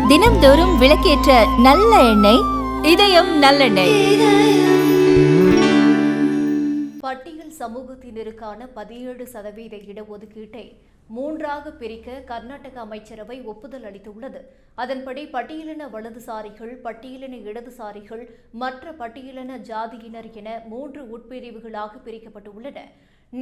தினம்தோறும் விளக்கேற்ற நல்ல எண்ணெய் இதயம் நல்லெண்ணெய். பட்டியல் சமூகத்தினருக்கான 17% இடஒதுக்கீட்டை 3ஆக பிரிக்க கர்நாடக அமைச்சரவை ஒப்புதல் அளித்துள்ளது. அதன்படி பட்டியலின வலதுசாரிகள், பட்டியலின இடதுசாரிகள், மற்ற பட்டியலின ஜாதியினர் என 3 உட்பிரிவுகளாக பிரிக்கப்பட்டுள்ளன.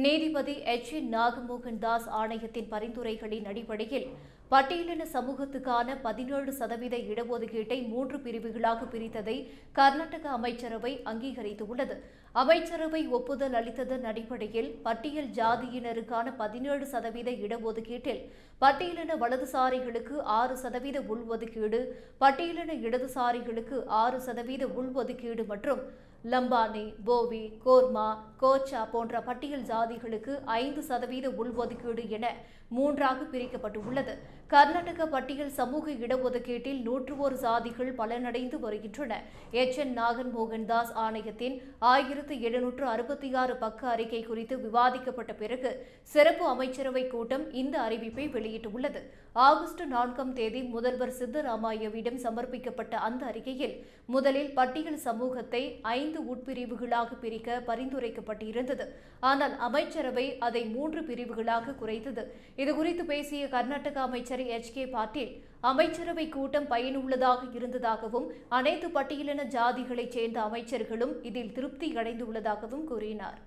நீதிபதி என். நாகமோகன் தாஸ் ஆணையத்தின் பரிந்துரைகளின் அடிப்படையில் பட்டியலின சமூகத்துக்கான 17% இடஒதுக்கீட்டை 3 பிரிவுகளாக பிரித்ததை கர்நாடக அமைச்சரவை அங்கீகரித்துள்ளது. அமைச்சரவை ஒப்புதல் அளித்ததன் அடிப்படையில் பட்டியல் ஜாதியினருக்கான 17% இடஒதுக்கீட்டில் பட்டியலின வலதுசாரிகளுக்கு 6% உள்ஒதுக்கீடு, பட்டியலின இடதுசாரிகளுக்கு 6% உள்ஒதுக்கீடு மற்றும் லம்பானி, போவி, கோர்மா, கோச்சா போன்ற பட்டியல் ஜாதிகளுக்கு 5% உள்ஒதுக்கீடு என 3ஆக பிரிக்கப்பட்டுள்ளது. கர்நாடக பட்டியல் சமூக இடஒதுக்கீட்டில் 101 சாதிகள் பலனடைந்து வருகின்றன. என். நாகமோகன் தாஸ் ஆணையத்தின் 1766 பக்க அறிக்கை குறித்து விவாதிக்கப்பட்ட பிறகு சிறப்பு அமைச்சரவை கூட்டம் இந்த அறிவிப்பை வெளியிட்டுள்ளது. ஆகஸ்ட் 4ஆம் தேதி முதல்வர் சித்தராமையாவிடம் சமர்ப்பிக்கப்பட்ட அந்த அறிக்கையில் முதலில் பட்டியல் சமூகத்தை 5 உட்பிரிவுகளாக பிரிக்க பரிந்துரைக்கப்பட்டிருந்தது. ஆனால் அமைச்சரவை அதை 3 பிரிவுகளாக குறைத்தது. இதுகுறித்து பேசிய கர்நாடக அமைச்சர் எச்.கே. பாட்டீல், அமைச்சரவை கூட்டம் பயனுள்ளதாக இருந்ததாகவும் அனைத்து பட்டியலின ஜாதிகளைச் சேர்ந்த அமைச்சர்களும் இதில் திருப்தி அடைந்துள்ளதாகவும் கூறினார்.